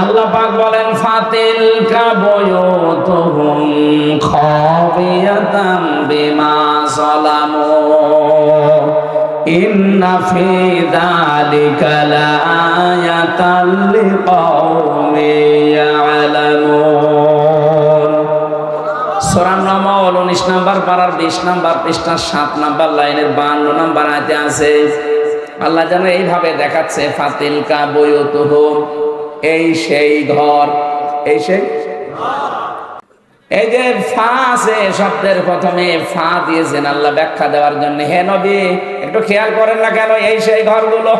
আল্লাহ পাক বলেন ফাতিলকা বুয়ুতুহুম খাবিয়াতাম বিমা যালামু ইন্না ফি যালিকা লাআয়াতাল লিকাওমিন ইয়ালামুন। সূরা নামল 19 নম্বর পারার 20 নম্বর পৃষ্ঠা 7 নম্বর লাইনের 52 নম্বর আয়াতে আছে আল্লাহ যেন এইভাবে দেখাচ্ছে ফাতিলকা বুয়ুতুহুম, এই সেই ঘর, এই সেই এই যে ফা আছে শব্দের প্রথমে ফা দিয়েছেন আল্লাহ ব্যাখ্যা দেওয়ার জন্য। হে নবী একটু খেয়াল করেন না কেন এই সেই ঘরগুলো?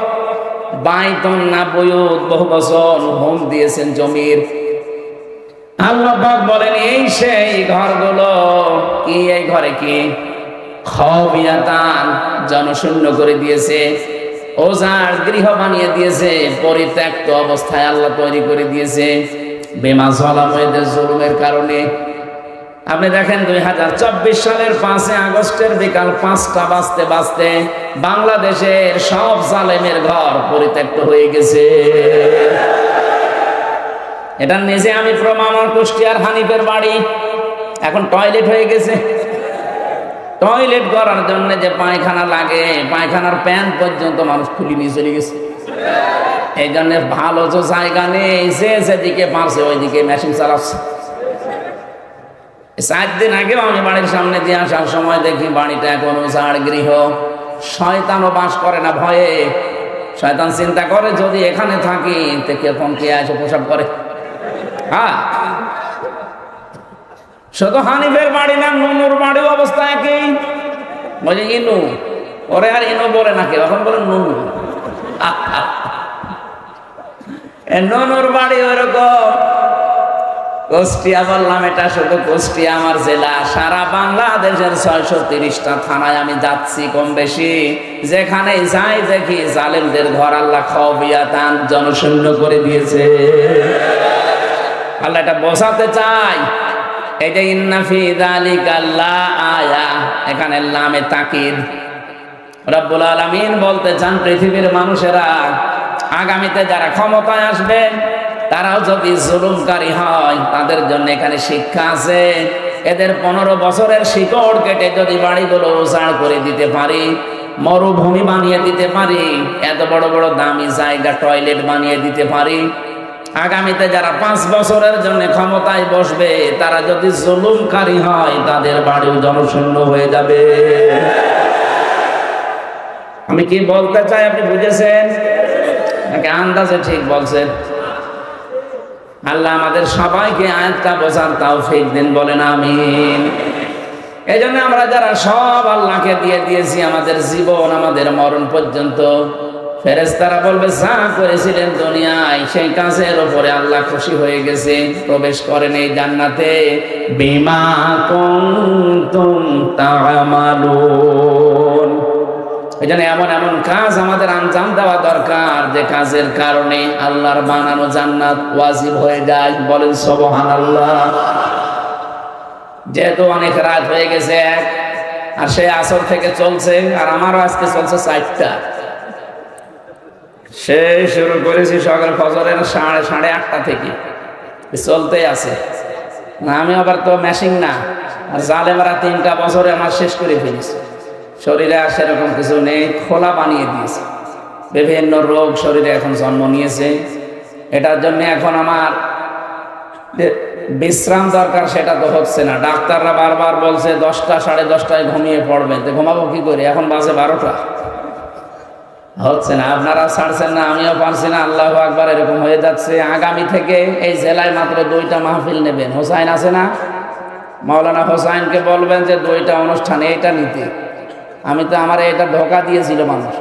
বাইতুন না বুয়ুত বহু বচন, হোম দিয়েছেন জমির। আল্লাহ পাক বলেন এই সেই ঘরগুলো। কি এই ঘরে কি? খাবিয়াতান, জনশূন্য করে দিয়েছে, ওজার গৃহ বানিয়ে দিয়েছে, পরিত্যক্ত অবস্থায় আল্লাহ তৈরি করে দিয়েছে বিমা যালামু, এদের জুলুমের কারণে। আপনি দেখেন 2024 সালের 5 আগস্টের বিকাল 5টা বাজতে বাজতে বাংলাদেশের সব জালেমের ঘর পরিত্যক্ত হয়ে গেছে। এটা নিজে আমি প্রমাণ। কুষ্টিয়ার হানিফের বাড়ি এখন টয়লেট হয়ে গেছে। টয়লেট করার জন্য যে পায়খানা লাগে, পায়খানার প্যান পর্যন্ত মানুষ খুলে নিয়ে চলে গেছে। এই জন্য ভালো যে জায়গা নেই, যেদিকে পারছে ওইদিকে মেশিন চালাচ্ছে। 4 দিন আগেও আমি বাড়ির সামনে দিয়ে আসার সময় দেখি বাড়িটা এখন উজাড় গৃহ। শয়তানও বাস করে না ভয়ে। শয়তান চিন্তা করে যদি এখানে থাকি তো কেমন কে এসে প্রসাব করে। হ্যাঁ, শুধু হানিফের বাড়ি না, নুনুর বাড়িও অবস্থা একই। বলে ইনু, ওরে আর ইনু বলে না, কেউ এখন বলে নুনু। নুনুর বাড়ি ওরকম। কুষ্টিয়া বললাম, এটা শুধু কুষ্টিয়া আমার জেলা, সারা বাংলাদেশের 630টা থানায় আমি যাচ্ছি কম বেশি। যেখানে যাই দেখি জালেমদের ঘর আল্লাহ খাবিয়াতান, জনশূন্য করে দিয়েছে। আল্লাহ এটা বোঝাতে চাই। এই যে ইন্না ফি যালিকা লাআয়া, এখানে লামে তাকিদ। রব্বুল আলামিন বলতে চান পৃথিবীর মানুষেরা আগামীতে যারা ক্ষমতায় আসবে তারাও যদি জুলুমকারী হয় তাদের জন্য এখানে শিক্ষা আছে। এদের 15 বছরের শিকড় কেটে যদি বাড়িগুলো উজাড় করে দিতে পারি, মরুভূমি বানিয়ে দিতে পারি, এত বড় বড় দামি জায়গা টয়লেট বানিয়ে দিতে পারি, আগামীতে যারা 5 বছরের জন্য ক্ষমতায় বসবে তারা যদি জুলুমকারী হয় তাদের বাড়িও জনশূন্য হয়ে যাবে। আমি কি বলতে চাই আপনি বুঝেছেন নাকি আন্দাজে ঠিক বলছেন? আল্লাহ আমাদের সবাইকে আয়াতটা বোঝার তৌফিক দিন, বলেন আমিন। এই জন্য আমরা যারা সব আল্লাহকে দিয়ে দিয়েছি আমাদের জীবন, আমাদের মরণ পর্যন্ত, ফেরেশতারা বলবে যা করেছিলেন দুনিয়ায় সেই কাজের উপরে আল্লাহ খুশি হয়ে গেছে, প্রবেশ করেন এই জান্নাতে। বিমা কুনতুম তা'মালুন। এই জন্য এমন এমন কাজ আমাদের আঞ্জাম দেওয়া দরকার যে কাজের কারণে আল্লাহর বানানো জান্নাত ওয়াজিব হয়ে যায়, বলেন সুবহানাল্লাহ। যেহেতু অনেক রাত হয়ে গেছে আর সে আসর থেকে চলছে, আর আমারও আজকে চলছে 4টা। সে শুরু করেছি সকাল ফজরের 8:30 থেকে, চলতে আছে। আমি আবার তো মেশিন না, আর জালেমরা 3টা বছরে আমার শেষ করে ফেলেছে। শরীরে আর সেরকম কিছু নেই, খোলা বানিয়ে দিয়েছে। বিভিন্ন রোগ শরীরে এখন জন্ম নিয়েছে। এটার জন্য এখন আমার বিশ্রাম দরকার, সেটা তো হচ্ছে না। ডাক্তাররা বারবার বলছে 10টা 10:30টায় ঘুমিয়ে পড়বেন, তো ঘুমাবো কি করে? এখন বাজে 12টা, হচ্ছে না। আপনারা ছাড়ছেন না, আমিও পারছি না। আল্লাহু আকবার, এরকম হয়ে যাচ্ছে। আগামী থেকে এই জেলায় মাত্র 2টা মাহফিল নেবেন। হোসাইন আছে না, মাওলানা হোসাইনকে বলবেন যে 2টা অনুষ্ঠান এইটা নিতে। আমি তো আমার এটা ধোকা দিয়েছিল মানুষ,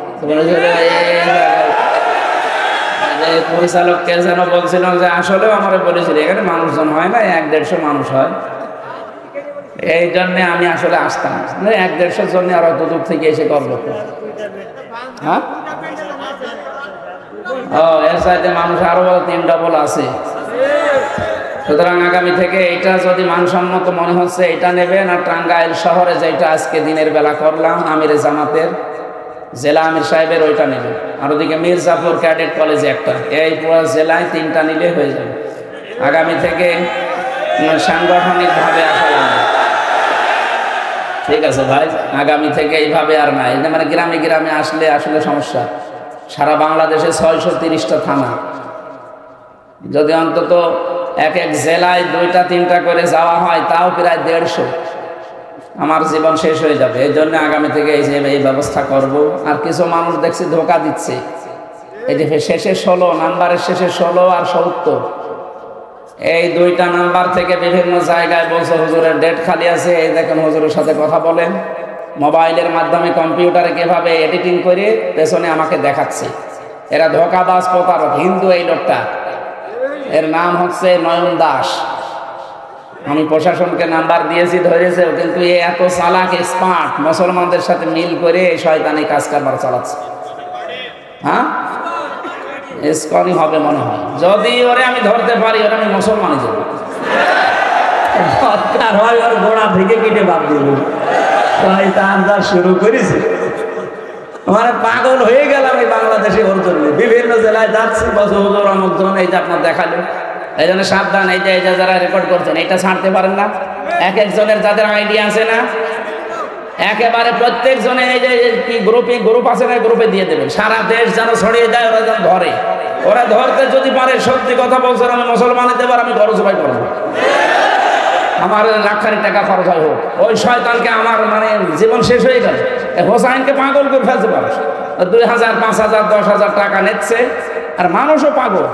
পরিচালককে যেন বলছিলাম যে আসলেও আমার বলেছিল এখানে মানুষজন হয় না, 100-150 মানুষ হয়। এই জন্য আমি আসলে আসতাম 100-150 জন্য, আর অত দূর থেকে এসে করবো। হ্যাঁ, ও এর সাথে মানুষ আরো 3 আছে। সুতরাং আগামী থেকে এটা যদি মানসম্মত মনে হচ্ছে এটা নেবেন। আর টাঙ্গাইল শহরে যেটা আজকে দিনের বেলা করলাম আমিরে জামাতের জেলা আমির সাহেবের, ওইটা নেবেন। আর ওদিকে মির্জাপুর ক্যাডেট কলেজে একটা, এই পুরো জেলায় 3টা নিলে হয়ে যাবে। আগামী থেকে সাংগঠনিকভাবে আসা লাগবে। ঠিক আছে ভাই, আগামী থেকে এইভাবে আর না, এই যে মানে গ্রামে গ্রামে আসলে আসলে সমস্যা। সারা বাংলাদেশে 630টা থানা, যদি অন্তত এক এক জেলায় 2টা 3টা করে যাওয়া হয় তাও প্রায় 150, আমার জীবন শেষ হয়ে যাবে। এই জন্য আগামী থেকে এই ব্যবস্থা করব। আর কিছু মানুষ দেখছি ধোকা দিচ্ছে, এই যে শেষে 16 নাম্বারের শেষে 16 আর 70, এই 2টা নাম্বার থেকে বিভিন্ন জায়গায় বলছে হুজুরের ডেট খালি আছে, এই দেখেন হুজুরের সাথে কথা বলেন। মোবাইলের মাধ্যমে কম্পিউটারে কিভাবে এডিটিং করে পেছনে আমাকে দেখাচ্ছে। এরা ধোকাবাজ প্রতারক, হিন্দু এই লোকটা, এর নাম হচ্ছে নয়ন দাস। আমি প্রশাসনকে নাম্বার দিয়েছি, ধরেছে, কিন্তু এ এত চালাক স্মার্ট, মুসলমানদের সাথে মিল করে শয়তানি কাজ কারবার চালাচ্ছে। হ্যাঁ, ইসকনই হবে মনে হয়। যদি ওরে আমি ধরতে পারি, ওরে আমি মুসলমানই যাব। দরকার হয় ওর গোড়া থেকে কেটে বাদ দিব। শয়তান যা শুরু করেছে, মানে পাগল হয়ে গেলাম এই বাংলাদেশে ওর জন্য। বিভিন্ন জেলায় যাচ্ছি, বছর হুজুর অমুক জন, এই যে আপনার দেখালো। এই জন্য সাবধান, এই যে যারা রেকর্ড করছেন এটা ছাড়তে পারেন না। এক একজনের যাদের আইডিয়া আছে না, একেবারে প্রত্যেক জনে এই যে কি গ্রুপ আছে না, গ্রুপে দিয়ে দেবেন। সারা দেশ যেন ছড়িয়ে যায়, ওরা যেন ধরে। ওরা ধরতে যদি পারে, সত্যি কথা বলছেন, আমি মুসলমানের দেবার আমি খরচ উপায় করবো, আমার লাখানি টাকা খরচ হয় হোক। ওই শয়তানকে আমার মানে জীবন শেষ হয়ে গেল। হোসাইনকে পাগল করে ফেলতে পারে, 2000 5000 10,000 টাকা নিচ্ছে, আর মানুষও পাগল।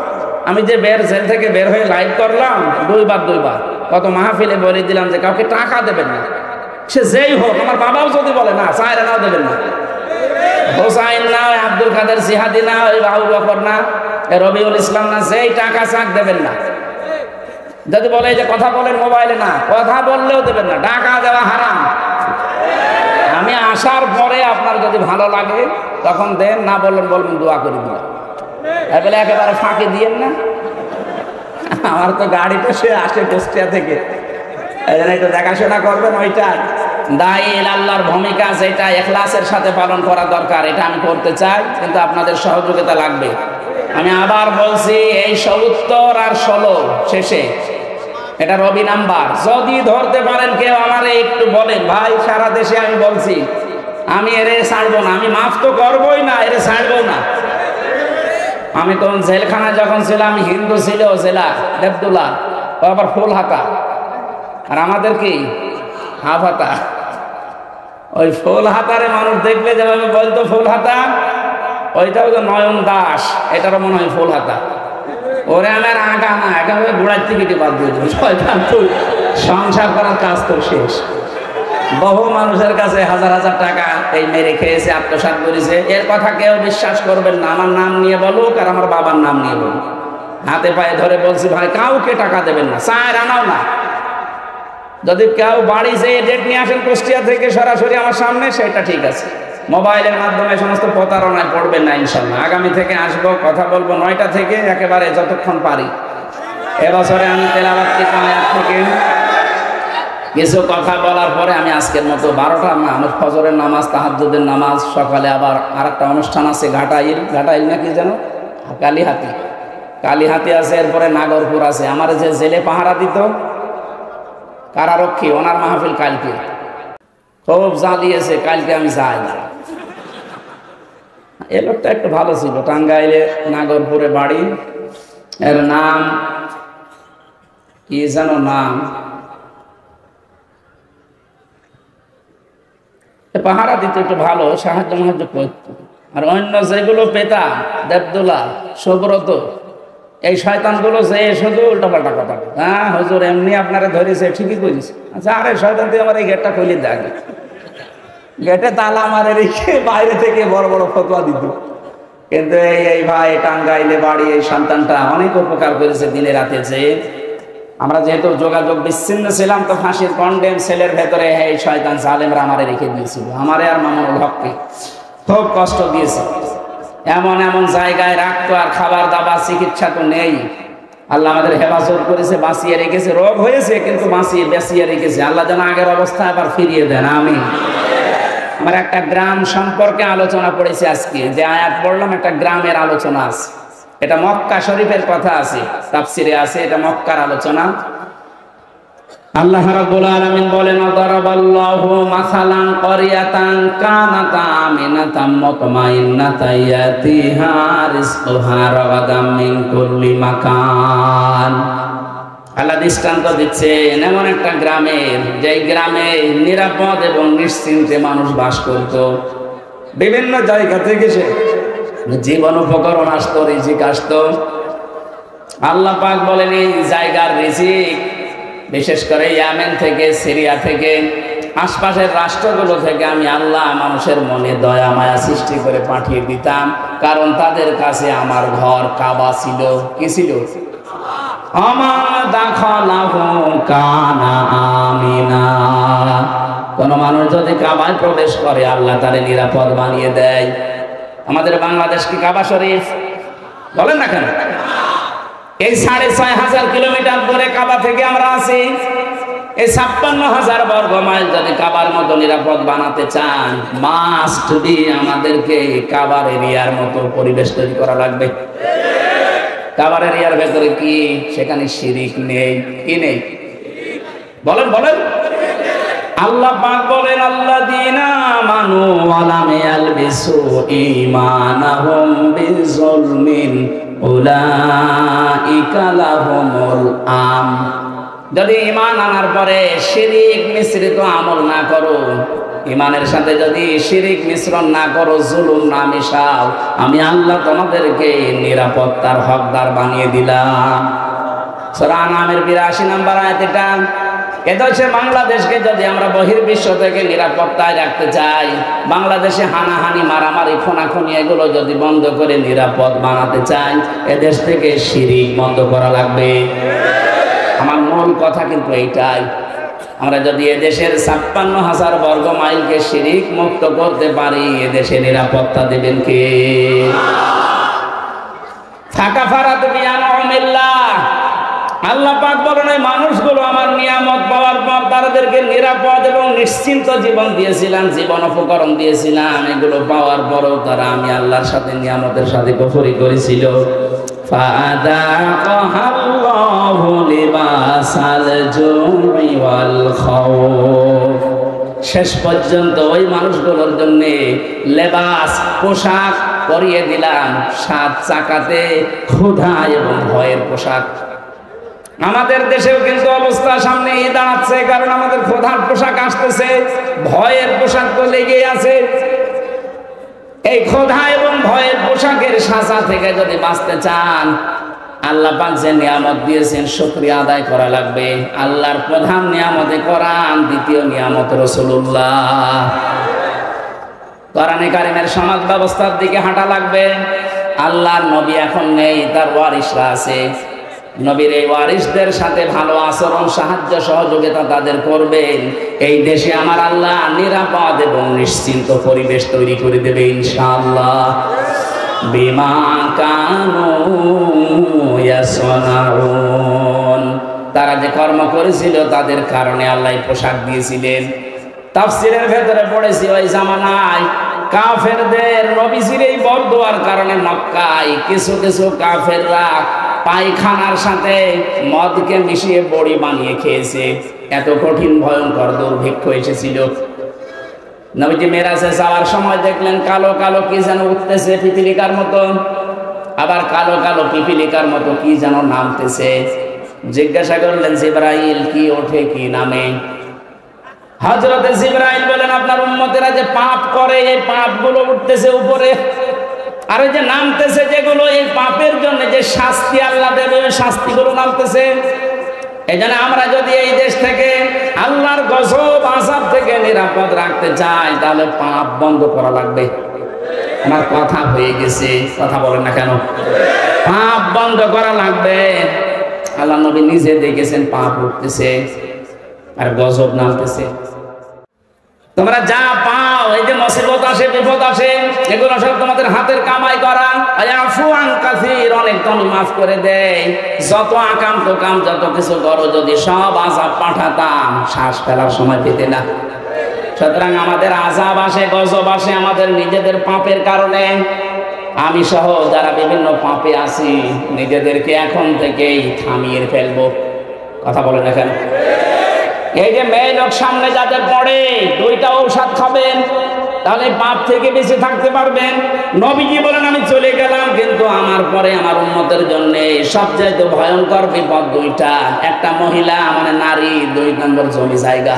আমি যে জেল থেকে বের হয়ে লাইভ করলাম 2বার কত মাহফিলে বলে দিলাম যে কাউকে টাকা দেবেন না, সে যেই হোক। আমার বাবাও যদি বলে না, চায়রা নাও দেবেন না। হোসাইন না, আব্দুল কাদের জিহাদি না, ওই আবু বকর না, রবিউল ইসলাম না, যেই টাকা চাক দেবেন না। যদি বলে যে কথা বলেন মোবাইলে, না, কথা বললেও দেবেন না, টাকা দেওয়া হারাম। আমি আসার পরে আপনার যদি ভালো লাগে তখন দেন, না বললেন বলবেন দোয়া করে দিলাম। বলে একেবারে ফাঁকি দিয়েন না। আমার তো গাড়িটা সে আসে কুষ্টিয়া থেকে, এই জন্য একটু দেখাশোনা করবেন। ওইটা দায়ী আল্লাহর ভূমিকা যেটা ইখলাসের সাথে পালন করা দরকার, এটা আমি করতে চাই, কিন্তু আপনাদের সহযোগিতা লাগবে। আমি আবার বলছি, এই 70 আর 16 শেষে এটা রবি নাম্বার। যদি ধরতে পারেন কেউ, আমারে একটু বলেন ভাই। সারা দেশে আমি বলছি, আমি এরে ছাড়বো না, আমি মাফ তো করবোই না, এরে ছাড়বো না। আমি তখন জেলখানায় যখন ছিলাম, হিন্দু ছিল জেলা দেবদুল্লা, ও আবার ফুল হাতা, আর আমাদের কি হাফ হাতা। ওই ফুল হাতারে মানুষ দেখলে যেভাবে বলতো ফুল হাতা, ওইটাও তো নয়ন দাস, এটারও মনে হয় ফুল হাতা। ওরে আমার আগা না, একেবারে গোড়ার টিকিটে বাদ দিয়ে দেবো। শয়তান তুই, সংসার করার কাজ তো শেষ। বহু মানুষের কাছে হাজার হাজার টাকা এই মেরে খেয়েছে, আত্মসাৎ করেছে। এর কথা কেউ বিশ্বাস করবেন না। আমার নাম নিয়ে বলুক আর আমার বাবার নাম নিয়ে বলুক, হাতে পায়ে ধরে বলছি ভাই, কাউকে টাকা দেবেন না, চায় আনাও না। যদি কেউ বাড়ি যেয়ে ডেট নিয়ে আসেন কুষ্টিয়া থেকে সরাসরি আমার সামনে, সেটা ঠিক আছে। মোবাইলের মাধ্যমে সমস্ত প্রতারণায় পড়বেন না ইনশাল্লাহ। আগামী থেকে আসবো, কথা বলবো 9টা থেকে একেবারে যতক্ষণ পারি। এবছরে আমি তেলাওয়াত আয়াত থেকে কিছু কথা বলার পরে আমি আজকের মতো 12টা না, আমার ফজরের নামাজ, তাহাজ্জুদের নামাজ, সকালে আবার আরেকটা অনুষ্ঠান আছে ঘাটাইল নাকি যেন, কালীহাতি আছে, এরপরে নাগরপুর আছে। আমার যে জেলে পাহারা দিত কারারক্ষী, ওনার মাহফিল কালকে, খুব জ্বালিয়েছে। কালকে আমি যাই না। এ লোকটা একটু ভালো ছিল, টাঙ্গাইলে নাগরপুরে বাড়ি, এর নাম কি যেন নাম, পাহারা দিতে একটু ভালো, সাহায্য করত। আর অন্য যেগুলো পেতাম, দেবদুল্লা, সুব্রত, এই শয়তানগুলো যে শুধু উল্টাপাল্টা কথা। হ্যাঁ হুজুর এমনি আপনারা ধরেছে, ঠিকই করেছে। আচ্ছা, আরে শয়তান তুই আমার এই গেটটা খুলে দেখ, গেটে তালা মারে রেখে বাইরে থেকে বড় বড় ফতোয়া দিত। কিন্তু এই ভাই টাঙ্গাইলে বাড়ি, এই সন্তানটা অনেক উপকার করেছে দিনে রাতে। যে আমরা যেহেতু যোগাযোগ বিচ্ছিন্ন ছিলাম, তো ফাঁসির কন্ডেম সেলের ভেতরে এই শয়তান জালেমরা আমারে রেখে দিয়েছিল, আমারে আর মামুনুল হককে খুব কষ্ট দিয়েছে। এমন এমন জায়গায় রাখতো, আর খাবার দাবার চিকিৎসা তো নেই। আল্লাহ আমাদের হেফাজত করেছে, বাঁচিয়ে রেখেছে। রোগ হয়েছে কিন্তু বাঁচিয়ে রেখেছে। আল্লাহ যেন আগের অবস্থা আবার ফিরিয়ে দেন, আমিন। আমার একটা গ্রাম সম্পর্কে আলোচনা পড়েছি আজকে, যে আয়াত পড়লাম একটা গ্রামের আলোচনা আছে। এটা মক্কা শরীফের কথা আছে, তাফসিরে আছে, এটা মক্কার আলোচনা। আল্লাহ রাব্বুল আলামিন বলেন, দারাবাল্লাহু মাসালান ক্বরিয়াতান কানাত আমিনাতাম মুতমাইন্নাতান ইয়াতিহা রিজকুহা রাগাদাম মিন কুল্লি মাকান। আল্লাহ দৃষ্টান্ত দিচ্ছেন এমন একটা গ্রামের, যে গ্রামে নিরাপদ এবং নিশ্চিন্তে মানুষ বাস করত। বিভিন্ন জায়গা থেকে সে জীবন উপকরণ আসতো, রিজিক আসতো। আল্লাহ পাক বলেন এই জায়গার রিজিক বিশেষ করে ইয়েমেন থেকে, সিরিয়া থেকে, আশপাশের রাষ্ট্রগুলো থেকে আমি আল্লাহ মানুষের মনে দয়া মায়া সৃষ্টি করে পাঠিয়ে দিতাম, কারণ তাদের কাছে আমার ঘর কাবা ছিল। কি ছিল? কোন মানুষ যদি কাবায় প্রবেশ করে আল্লাহ তারে নিরাপদ বানিয়ে দেয়। আমাদের বাংলাদেশ কি কাবা শরীফ? বলেন না কেন? এই ৬,৫০০ কিলোমিটার দূরে কাবা থেকে আমরা আছি। এই ৫৬,০০০ বর্গ মাইল যদি কাবার মতো নিরাপদ বানাতে চান, মাস্ট বি আমাদেরকে কাবার এরিয়ার মতো পরিবেশ তৈরি করা লাগবে। কাবার এরিয়ার ভেতরে কি সেখানে শিরিক নেই? কি নেই? বলেন বলেন। আল্লাহ পাক বলেন, আল্লাযীনা আমানু ওয়া লাম ইয়ালবিসু ঈমানাহুম বিযুলমিন উলাইকা লাহুমুল আমন। যদি ঈমান আনার পরে শিরিক মিশ্রিত আমল না করো, ঈমানের সাথে যদি শিরিক মিশ্রণ না করো, জুলুম না মিশাও, আমি আল্লাহ তোমাদেরকে নিরাপত্তার হকদার বানিয়ে দিলাম। সূরা আনামের ৮২ নম্বর আয়াত এটা। এটা হচ্ছে বাংলাদেশকে যদি আমরা বহির্বিশ্ব থেকে নিরাপত্তায় রাখতে চাই, বাংলাদেশে হানাহানি, মারামারি, খুনাখুনি এগুলো যদি বন্ধ করে নিরাপদ বানাতে চাই, এদেশ থেকে শিরিক বন্ধ করা লাগবে। আমার মূল কথা কিন্তু এইটাই, আমরা যদি এদেশের ৫৬,০০০ বর্গ মাইলকে শিরিক মুক্ত করতে পারি, এদেশে নিরাপত্তা দেবেন কে? ফাকাফারাত বিআনউমিল্লাহ। আল্লাহ পাক বলেন এই মানুষগুলো আমার নিয়ামত পাওয়ার পর তাদেরকে নিরাপদ এবং নিশ্চিন্ত জীবন দিয়েছিলাম, জীবন উপকরণ দিয়েছিলাম, এগুলো পাওয়ার পরও তারা আমি আল্লাহর সাথে নিয়ামতের সাথে কুফরি করেছিল। ফাআযাকাহাল্লাহু লিবাসাল জুই ওয়াল খাউফ। শেষ পর্যন্ত ওই মানুষগুলোর জন্য লেবাস, পোশাক পরিয়ে দিলাম, ৭ চাকাতে ক্ষুধা এবং ভয়ের পোশাক। আমাদের দেশেও কিন্তু অবস্থা সামনে দাঁড়াচ্ছে, কারণ আমাদের ক্ষুধার পোশাক আসতেছে, ভয়ের পোশাক তো লেগেই আছে। এই ক্ষুধা এবং ভয়ের পোশাকের সাজা থেকে যদি বাঁচতে চান, আল্লাহ পাক যে নিয়ামত দিয়েছেন শুকরিয়া আদায় করা লাগবে। আল্লাহর প্রধান নিয়ামতে কোরআন, দ্বিতীয় নিয়ামত রাসূলুল্লাহ। কোরআনে কারিমের সমাজ ব্যবস্থার দিকে হাঁটা লাগবে। আল্লাহর নবী এখন নেই, তার ওয়ারিসরা আছে। নবীর এই ওয়ারিসদের সাথে ভালো আচরণ, সাহায্য, সহযোগিতা তাদের করবেন। এই দেশে আমার আল্লাহ নিরাপদ এবং নিশ্চিন্ত পরিবেশ তৈরি করে দেবে ইনশাআল্লাহ। বিমা কানু ইয়াসনাউন। তারা যে কর্ম করেছিল তাদের কারণে আল্লাহ পোশাক দিয়েছিলেন। তাফসিরের ভেতরে পড়েছি ওই জামানায় কাফেরদের নবীজির এই বরদোয়ার কারণে মক্কায় কিছু কিছু কাফেররা পায়খানার সাথে মদকে মিশিয়ে বড়ি বানিয়ে খেয়েছে। এত কঠিন ভয়ঙ্কর দুর্ভিক্ষ এসেছিল। নবীজি মেরাজে যাওয়ার সময় দেখলেন কালো কালো কি যেন উঠতেছে পিপিলিকার মতো, আবার কালো কালো পিপিলিকার মতো কি যেন নামতেছে। জিজ্ঞাসা করলেন জিবরাইল কি ওঠে কি নামে? হযরতে জিবরাইল বলেন আপনার উম্মতেরা যে পাপ করে এই পাপগুলো উঠতেছে উপরে, আর ওই যে নামতেছে যেগুলো এই পাপের জন্য যে শাস্তি আল্লাহ দেবে ওই শাস্তিগুলো নামতেছে। এই জন্য আমরা যদি এই দেশ থেকে আল্লাহর গজব আযাব থেকে নিরাপদ রাখতে চাই, তাহলে পাপ বন্ধ করা লাগবে। আমার কথা হয়ে গেছে, কথা বলেন না কেন? পাপ বন্ধ করা লাগবে। আল্লাহ নবী নিজে দেখেছেন পাপ উঠতেছে আর গজব নামতেছে। তোমরা যা পাও, এই যে মুসিবত আসে, বিপদ আসে, এগুলো সব তোমাদের হাতের কামাই করা। আফু আন কাসীর, অনেক তো আমি মাফ করে দেই। যত আকাম তো কাম, যত কিছু করো, যদি সব আযাব পাঠাতাম শ্বাস ফেলার সময় পেতে না। সুতরাং আমাদের আযাব আসে, গজব আসে আমাদের নিজেদের পাপের কারণে। আমি সহ যারা বিভিন্ন পাপে আছি নিজেদেরকে এখন থেকেই থামিয়ে ফেলবো। কথা বলেন না কেন? এই যে মেয়ে লোক সামনে যাদের পড়ে, 2টা ঔষধ খাবেন, তাহলে পাপ থেকে বেঁচে থাকতে পারবেন। নবীজি বলেন আমি চলে গেলাম, কিন্তু আমার পরে আমার উম্মতের জন্য সবচেয়ে ভয়ঙ্কর বিপদ 2টা। একটা মহিলা মানে নারী, 2 নম্বর জমি জায়গা।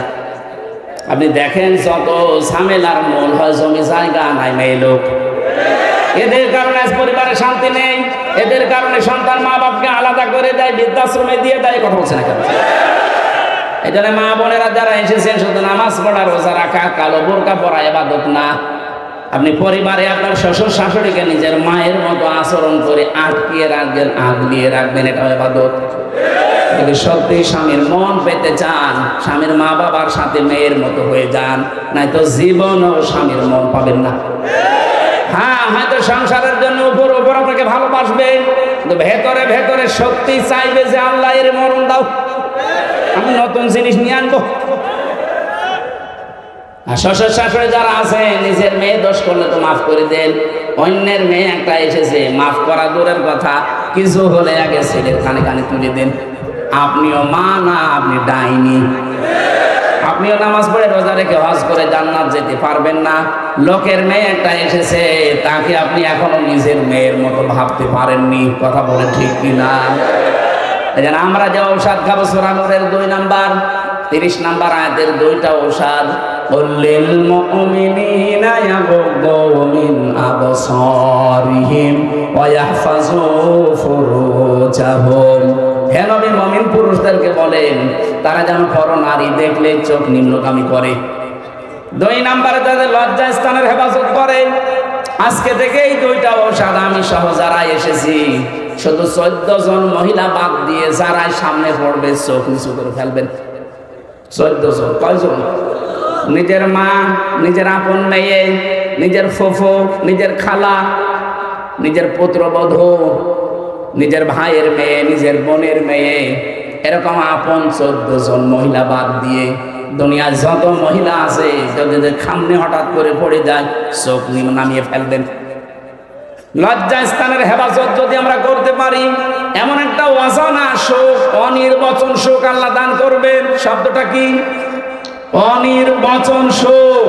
আপনি দেখেন যত ঝামেলার মূল হয় জমি জায়গা নাই মেয়ে লোক। এদের কারণে আজ পরিবারে শান্তি নেই, এদের কারণে সন্তান মা বাপকে আলাদা করে দেয়, বৃদ্ধাশ্রমে দিয়ে দেয়। কথা বলছে না কেন? এই জন্য মা বোনেরা যারা এসেছেন, শুধু নামাজ পড়া, রোজা রাখা, কালো বোরকা পরা ইবাদত না। আপনি পরিবারে আপনার শ্বশুর শাশুড়িকে নিজের মায়ের মতো আচরণ করে আটকিয়ে রাখবেন, আগলিয়ে রাখবেন, এটা ইবাদত। যদি সত্যি স্বামীর মন পেতে চান, স্বামীর মা বাবার সাথে মেয়ের মতো হয়ে যান, নয়তো জীবনও স্বামীর মন পাবেন না। হ্যাঁ, হয়তো সংসারের জন্য উপর উপর আপনাকে ভালোবাসবে, কিন্তু ভেতরে ভেতরে সত্যি চাইবে যে আল্লাহ এর মরণ দাও, আমি নতুন জিনিস নিয়ে আনবো। আর শ্বশুর শাশুড়ি যারা আছে, নিজের মেয়ে দোষ করলে তো মাফ করে দেন, অন্যের মেয়ে একটা এসেছে, মাফ করা দূরের কথা, কিছু হলে আগে ছেলের কানে কানে তুলে দেন। আপনিও মা না, আপনি ডাইনি। আপনিও নামাজ পড়ে রোজা রেখে হজ করে জান্নাত যেতে পারবেন না। লোকের মেয়ে একটা এসেছে, তাকে আপনি এখনো নিজের মেয়ের মতো ভাবতে পারেননি। কথা বলে ঠিক কিনা? আমরা যে ঔষধ খাবো সূরা নূরের 2 নাম্বার 30 নাম্বার আয়াতের 2টা ঔষধ। কুল্লিল মুমিনিনা ইয়াগুদ্দু মিন আবসারিহিম ওয়া ইয়াহফাযু ফুরুজাহুম। হে নবী, মুমিন পুরুষদেরকে বলেন তারা যেন পরনারী দেখলে চোখ নিম্নগামী করে। 2 নাম্বারে তাদের লজ্জা স্থানের হেফাজত করে। আজকে থেকে এই 2টা ঔষধ আমি সহ যারা এসেছি, শুধু 14 জন মহিলা বাদ দিয়ে যারাই সামনে পড়বে চোখ নিচু করে ফেলবেন। 14 জন। কয়জন? নিজের মা, নিজের আপন মেয়ে, নিজের ফুফু, নিজের খালা, নিজের পুত্রবধূ, নিজের ভাইয়ের মেয়ে, নিজের বোনের মেয়ে, এরকম আপন 14 জন মহিলা বাদ দিয়ে দুনিয়ার যত মহিলা আছে, যদি সামনে হঠাৎ করে পড়ে যায় চোখ নামিয়ে ফেলবেন। লজ্জা স্থানের হেফাজত যদি আমরা করতে পারি, এমন একটা অজানা শোক, অনির্বচন শোক আল্লাহ দান করবেন। শব্দটা কি? অনির্বচন শোক।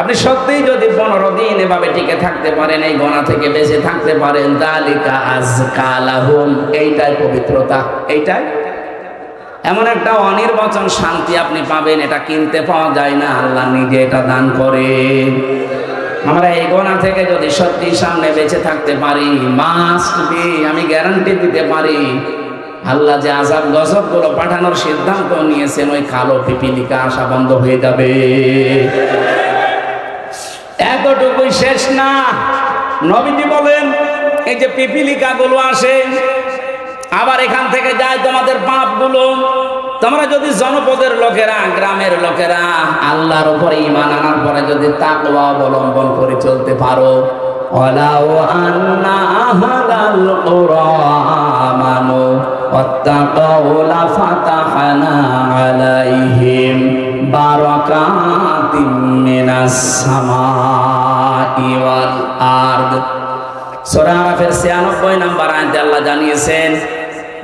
আপনি সত্যিই যদি 15 দিন এভাবে টিকে থাকতে পারেন, এই গোনা থেকে বেঁচে থাকতে পারেন, যালিকা আযকা লাহুম, এইটাই পবিত্রতা। এইটাই এমন একটা অনির্বচন শান্তি আপনি পাবেন, এটা কিনতে পাওয়া যায় না, আল্লাহ নিজে এটা দান করেন। আমরা এই গোনা থেকে যদি সত্যি সামনে বেঁচে থাকতে পারি, মাস্ট বি, আমি গ্যারান্টি দিতে পারি, আল্লাহ যে আযাব গজব গুলো পাঠানোর সিদ্ধান্ত নিয়েছেন, ওই কালো পিপিলিকা আসা বন্ধ হয়ে যাবে। এতটুকুই শেষ না, নবীজি বলেন এই যে পিপিলিকা গুলো আসে, আবার এখান থেকে যায় তোমাদের পাপ গুলো। তোমরা যদি জনপদের লোকেরা, গ্রামের লোকেরা আল্লাহর উপরে ঈমান আনার পরে যদি তাকওয়া অবলম্বন করে চলতে পারো, ওয়ালাউ আন্না আহলাল কুরা আমানু ওয়াত্তাকাউ লাফাতাহনা আলাইহিম বারাকাতিম মিনাস সামাই ওয়াল আরদ। সূরা আরাফের 96 নম্বর আয়াতে আল্লাহ জানিয়েছেন,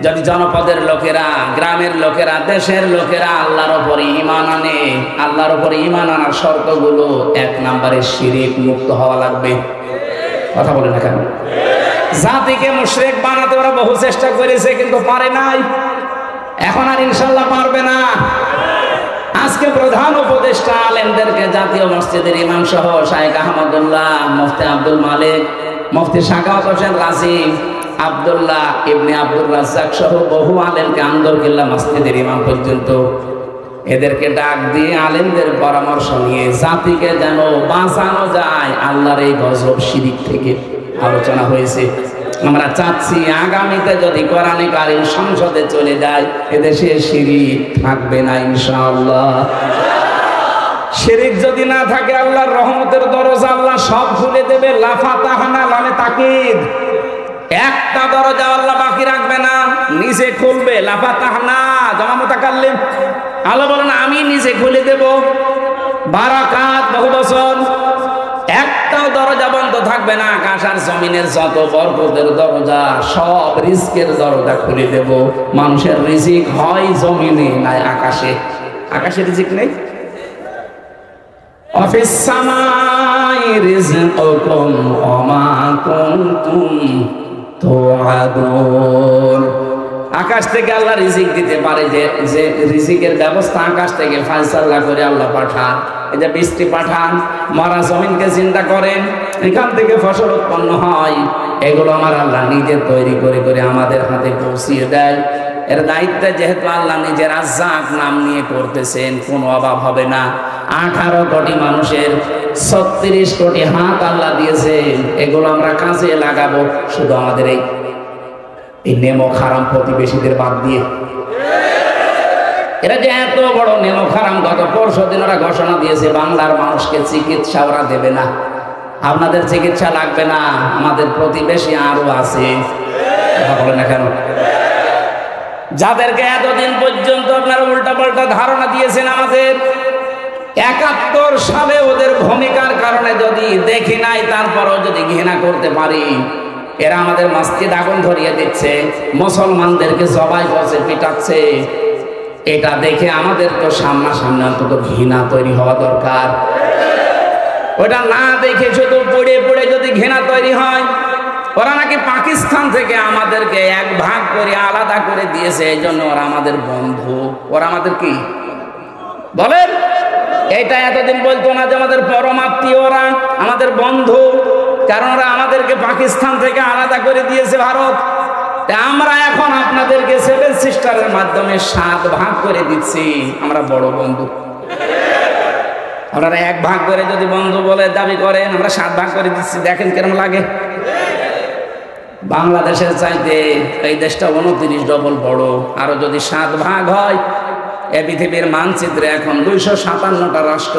যদি জনপদের লোকেরা, গ্রামের লোকেরা, দেশের লোকেরা আল্লাহর উপরে ঈমান আনে, আল্লাহর উপরে ঈমান আনার শর্তগুলো 1 নম্বরে শিরক মুক্ত হওয়া লাগবে। কথা বলে না কেন? জাতিকে মুশরিক বানাতে ওরা বহু চেষ্টা করেছে, কিন্তু পারে নাই। এখন আর ইনশাআল্লাহ পারবে না। আজকে প্রধান উপদেষ্টা আলেমদেরকে জাতীয় মসজিদের ইমাম সহ শাইখ আহমদুল্লাহ, মুফতি আব্দুল মালিক, মুফতি সাখাওয়াত হোসেন রাজি, আব্দুল্লাহ ইবনে আব্দুর রাজ্জাক সহ বহু আলেমকে আন্দরকিল্লা মসজিদের ইমাম পর্যন্ত এদেরকে ডাক দিয়ে আলেমদের পরামর্শ নিয়ে জাতিকে যেন বাঁচানো যায় আল্লাহর এই গজব শিরিক থেকে আলোচনা হয়েছে। আমরা চাচ্ছি আগামীতে যদি কোরআনে কারীম সংসদে চলে যায়, এদেশে শিরিক থাকবে না ইনশাআল্লাহ। শিরিক যদি না থাকে, আল্লাহর রহমতের দরজা আল্লাহ সব খুলে দেবে। লাফাতাহানা, লামে তাকিদ, একটা দরজা আল্লাহ বাকি রাখবে না, নিজে খুলবে। লাফাতাহানা জমা মুতাকাল্লিম, আল্লাহ বলেন আমি নিজে খুলে দেব। বারাকাত বহু বছর, একটাও দরজা বন্ধ থাকবে না। আকাশ আর জমিনের যত বরকতের দরজা, সব রিজিকের দরজা খুলে দেব। মানুষের রিজিক হয় জমিনে, নাই আকাশে। আকাশে রিজিক নেই। অফিস সামাই রিজকুকুম ওয়া মা কুনতুম তুআদুন। আকাশ থেকে আল্লাহ রিজিক দিতে পারে, যে রিজিকের ব্যবস্থা আকাশ থেকে ফায়সালা করে আল্লাহ পাঠান। এই যে বৃষ্টি পাঠান, মরা জমিনকে চিন্তা করেন, এখান থেকে ফসল উৎপন্ন হয়। এগুলো আমার আল্লাহ নিজে তৈরি করে করে আমাদের হাতে পৌঁছিয়ে দেয়। এর দায়িত্ব যেহেতু আল্লাহ নিজের রাজ্জাক নাম নিয়ে করতেছেন, কোনো অভাব হবে না। 18 কোটি মানুষের 36 কোটি হাত আল্লাহ দিয়েছেন, এগুলো আমরা কাজে লাগাবো। শুধু আমাদের এই নেমক হারাম প্রতিবেশীদের বাদ দিয়ে। এরা যে এত বড় নেমক হারাম, গত পরশুদিন ওরা ঘোষণা দিয়েছে বাংলার মানুষকে চিকিৎসা ওরা দেবে না। আপনাদের চিকিৎসা লাগবে না, আমাদের প্রতিবেশী আরো আছে। বলে না কেন? যাদেরকে এতদিন পর্যন্ত আপনারা উল্টা পাল্টা ধারণা দিয়েছেন, আমাদের 71 সালে ওদের ভূমিকার কারণে যদি দেখি নাই, তারপরও যদি ঘৃণা করতে পারি, এরা আমাদের মসজিদ আগুন ধরিয়ে দিচ্ছে, মুসলমানদেরকে জবাই করছে, পিটাচ্ছে। এটা দেখে আমাদের তো সামনাসামনি অন্তত ঘৃণা তৈরি হওয়া দরকার। ওটা না দেখে শুধু পড়ে পড়ে যদি ঘৃণা তৈরি হয়, ওরা নাকি পাকিস্তান থেকে আমাদেরকে এক ভাগ করে আলাদা করে দিয়েছে, এই জন্য ওরা আমাদের বন্ধু। ওরা আমাদের কি বলেন? এটা এতদিন বলতো না যে আমাদের পরমাত্মীয়, ওরা আমাদের বন্ধু, কারণ ওরা আমাদেরকে পাকিস্তান থেকে আলাদা করে দিয়েছে ভারত। আমরা এখন আপনাদেরকে 7 সিস্টারের মাধ্যমে 7 ভাগ করে দিচ্ছি, আমরা বড় বন্ধু। আপনারা 1 ভাগ করে যদি বন্ধু বলে দাবি করেন, আমরা 7 ভাগ করে দিচ্ছি, দেখেন কেরম লাগে। বাংলাদেশের চাইতে এই দেশটা 29 ডবল বড়। আরো যদি 7 ভাগ হয়, এ পৃথিবীর মানচিত্রে এখন 257টা রাষ্ট্র,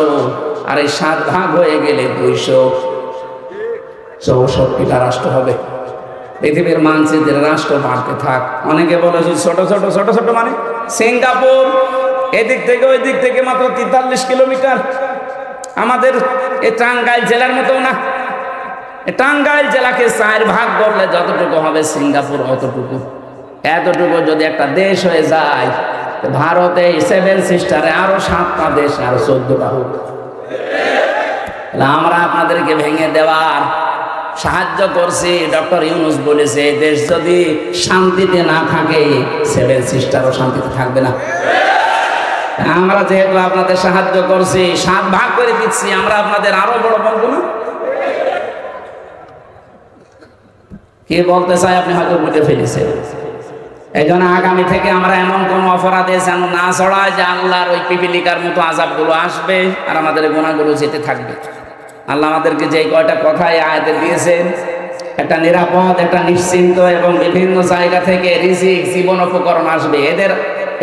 আর এই 7 ভাগ হয়ে গেলে 264টা রাষ্ট্র হবে। পৃথিবীর মানচিত্রের রাষ্ট্র বাড়তে থাক। অনেকে বলে ছোট ছোট ছোট ছোট মানে সিঙ্গাপুর, এদিক থেকে ওই দিক থেকে মাত্র 43 কিলোমিটার। আমাদের এই টাঙ্গাইল জেলার মতো না। টাঙ্গাইল জেলাকে 4 ভাগ করলে যতটুকু হবে সিঙ্গাপুর অতটুকু। এতটুকু যদি একটা দেশ হয়ে যায়, ভারতে 7 সিস্টারে আরো 7টা দেশ, আরো 14টা হোক। আমরা আপনাদেরকে ভেঙে দেওয়ার সাহায্য করছি। ডক্টর ইউনূস বলেছে, দেশ যদি শান্তিতে না থাকে, 7 সিস্টারও শান্তিতে থাকবে না। আমরা যেহেতু আপনাদের সাহায্য করছি, 7 ভাগ করে দিচ্ছি, আমরা আপনাদের আরো বড় বলবো না। কে বলতে চাই আপনি হয়তো বুঝে ফেলেছেন। এই জন্য আগামী থেকে আমরা এমন কোন অপরাধে যেন না ছড়ায় যে আল্লাহর ওই পিপিলিকার মতো আযাবগুলো আসবে আর আমাদের গুনাহগুলো যেতে থাকবে। আল্লাহ আমাদেরকে যে কয়টা কথাই আয়াতে দিয়েছেন, একটা নিরাপদ, একটা নিশ্চিন্ত এবং বিভিন্ন জায়গা থেকে রিজিক, জীবন উপকরণ আসবে। এদের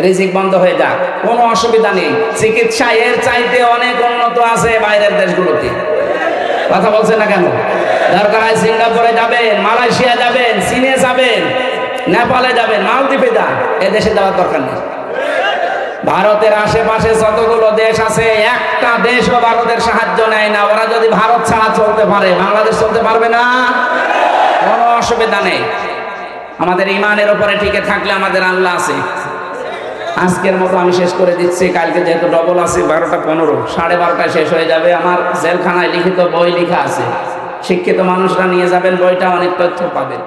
রিজিক বন্ধ হয়ে যাক, কোনো অসুবিধা নেই। চিকিৎসা এর চাইতে অনেক উন্নত আছে বাইরের দেশগুলোতে। কথা বলছেন না কেন? দরকার হয় সিঙ্গাপুরে যাবেন, মালয়েশিয়া যাবেন, চীনে যাবেন, নেপালে যাবেন, মালদ্বীপে যান, এ দেশে যাওয়ার দরকার নেই। ভারতের আশেপাশে যতগুলো দেশ আছে, একটা দেশও ভারতের সাহায্য নেয় না। ওরা যদি ভারত ছাড়া চলতে পারে, বাংলাদেশ চলতে পারবে না, কোনো অসুবিধা নেই। আমাদের ইমানের উপরে টিকে থাকলে আমাদের আল্লাহ আছে। আজকের মতো আমি শেষ করে দিচ্ছি, কালকে যেহেতু ডবল আছে 12টা 15, 12:30 শেষ হয়ে যাবে। আমার জেলখানায় লিখিত বই লেখা আছে, শিক্ষিত মানুষরা নিয়ে যাবেন বইটা, অনেক তথ্য পাবেন।